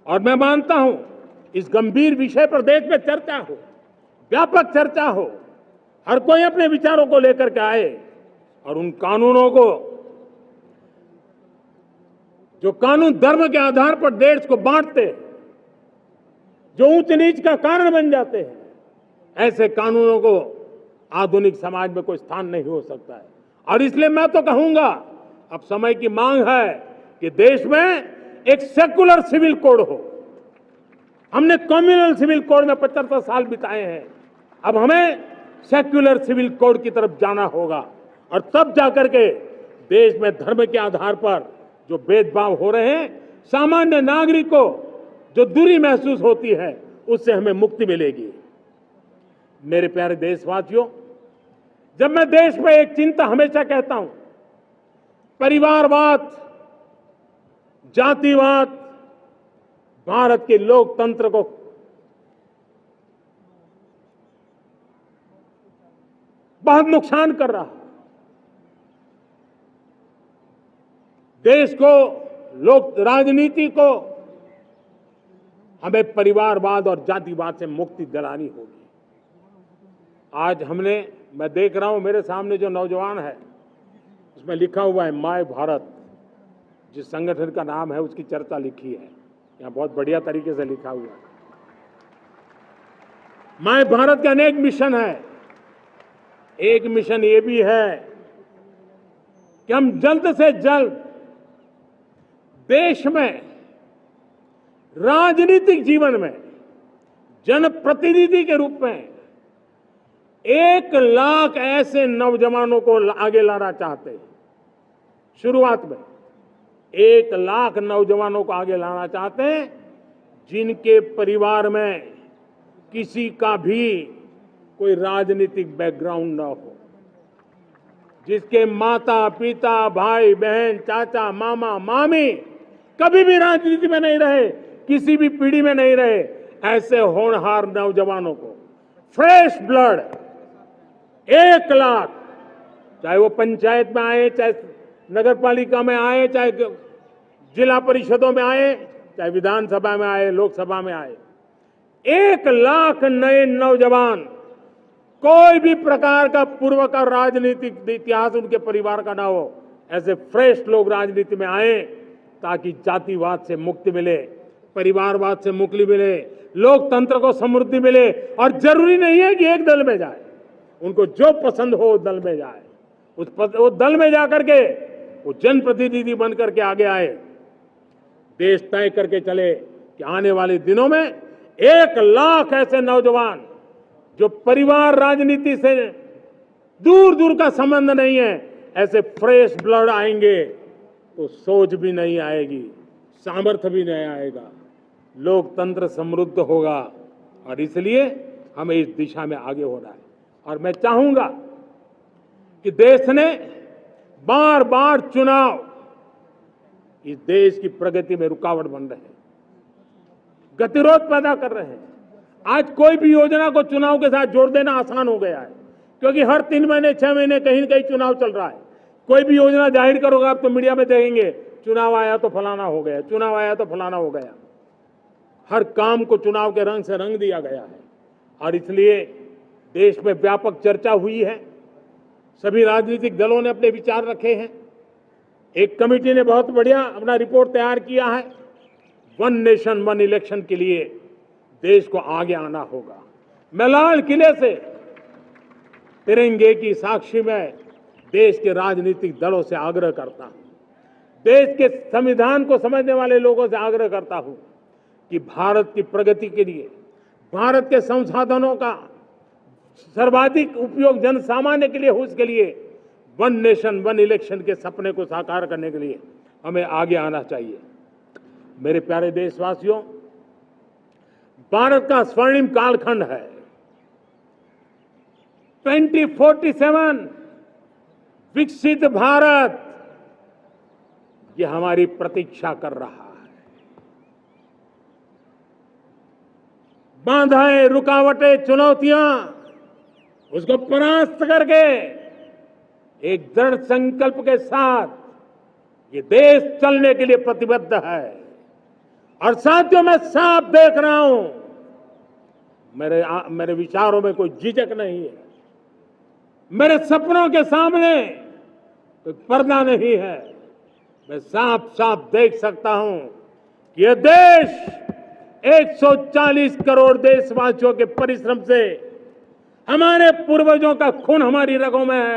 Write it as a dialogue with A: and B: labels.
A: और मैं मानता हूं इस गंभीर विषय पर देश में चर्चा हो, व्यापक चर्चा हो, हर कोई अपने विचारों को लेकर के आए और उन कानूनों को, जो कानून धर्म के आधार पर देश को बांटते, जो ऊंच नीच का कारण बन जाते हैं, ऐसे कानूनों को आधुनिक समाज में कोई स्थान नहीं हो सकता है। और इसलिए मैं तो कहूंगा अब समय की मांग है कि देश में एक सेकुलर सिविल कोड हो। हमने कम्युनल सिविल कोड में 75 साल बिताए हैं, अब हमें सेक्युलर सिविल कोड की तरफ जाना होगा और तब जाकर के देश में धर्म के आधार पर जो भेदभाव हो रहे हैं, सामान्य नागरिक को जो दूरी महसूस होती है, उससे हमें मुक्ति मिलेगी। मेरे प्यारे देशवासियों, जब मैं देश में एक चिंता हमेशा कहता हूं, परिवारवाद, जातिवाद भारत के लोकतंत्र को बहुत नुकसान कर रहा है। देश को, लोक राजनीति को हमें परिवारवाद और जातिवाद से मुक्ति दिलानी होगी। आज मैं देख रहा हूं मेरे सामने जो नौजवान है, उसमें लिखा हुआ है माय भारत, जिस संगठन का नाम है उसकी चर्चा लिखी है, यहां बहुत बढ़िया तरीके से लिखा हुआ है। माय भारत के अनेक मिशन है। एक मिशन ये भी है कि हम जल्द से जल्द देश में राजनीतिक जीवन में जनप्रतिनिधि के रूप में 1 लाख ऐसे नौजवानों को आगे लाना चाहते हैं। शुरुआत में 1 लाख नौजवानों को आगे लाना चाहते हैं, जिनके परिवार में किसी का भी कोई राजनीतिक बैकग्राउंड न हो, जिसके माता पिता, भाई बहन, चाचा, मामा, मामी कभी भी राजनीति में नहीं रहे, किसी भी पीढ़ी में नहीं रहे, ऐसे होनहार नौजवानों को फ्रेश ब्लड 1 लाख, चाहे वो पंचायत में आए, चाहे नगर पालिका में आए, चाहे जिला परिषदों में आए, चाहे विधानसभा में आए, लोकसभा में आए, 1 लाख नए नौजवान, कोई भी प्रकार का पूर्व का राजनीतिक इतिहास उनके परिवार का ना हो, ऐसे फ्रेश लोग राजनीति में आए ताकि जातिवाद से मुक्ति मिले, परिवारवाद से मुक्ति मिले, लोकतंत्र को समृद्धि मिले। और जरूरी नहीं है कि एक दल में जाए, उनको जो पसंद हो उस दल में जाए, उस दल में जाकर के वो जनप्रतिनिधि बन करके आगे आए। देश तय करके चले कि आने वाले दिनों में 1 लाख ऐसे नौजवान जो परिवार राजनीति से दूर दूर का संबंध नहीं है, ऐसे फ्रेश ब्लड आएंगे तो सोच भी नहीं आएगी, सामर्थ्य भी नहीं आएगा, लोकतंत्र समृद्ध होगा। और इसलिए हमें इस दिशा में आगे होना है। और मैं चाहूंगा कि देश ने बार बार चुनाव इस देश की प्रगति में रुकावट बन रहे हैं, गतिरोध पैदा कर रहे हैं। आज कोई भी योजना को चुनाव के साथ जोड़ देना आसान हो गया है, क्योंकि हर 3 महीने 6 महीने कहीं न कहीं चुनाव चल रहा है। कोई भी योजना जाहिर करोगे आप तो मीडिया में देखेंगे, चुनाव आया तो फलाना हो गया, चुनाव आया तो फलाना हो गया। हर काम को चुनाव के रंग से रंग दिया गया है। और इसलिए देश में व्यापक चर्चा हुई है, सभी राजनीतिक दलों ने अपने विचार रखे हैं। एक कमेटी ने बहुत बढ़िया अपना रिपोर्ट तैयार किया है। 1 नेशन 1 इलेक्शन के लिए देश को आगे आना होगा। मैं लाल किले से तिरंगे की साक्षी में देश के राजनीतिक दलों से आग्रह करता हूं, देश के संविधान को समझने वाले लोगों से आग्रह करता हूं कि भारत की प्रगति के लिए, भारत के संसाधनों का सर्वाधिक उपयोग जन सामान्य के लिए हो, उसके लिए 1 नेशन 1 इलेक्शन के सपने को साकार करने के लिए हमें आगे आना चाहिए। मेरे प्यारे देशवासियों, भारत का स्वर्णिम कालखंड है। 2047 विकसित भारत, ये हमारी प्रतीक्षा कर रहा है। बाधाएं, रुकावटें, चुनौतियां, उसको परास्त करके एक दृढ़ संकल्प के साथ ये देश चलने के लिए प्रतिबद्ध है। और साथियों, मैं साफ देख रहा हूं, मेरे विचारों में कोई झिझक नहीं है। मेरे सपनों के सामने कोई पर्दा नहीं है। मैं साफ साफ देख सकता हूं कि यह देश 140 करोड़ देशवासियों के परिश्रम से, हमारे पूर्वजों का खून हमारी रगों में है।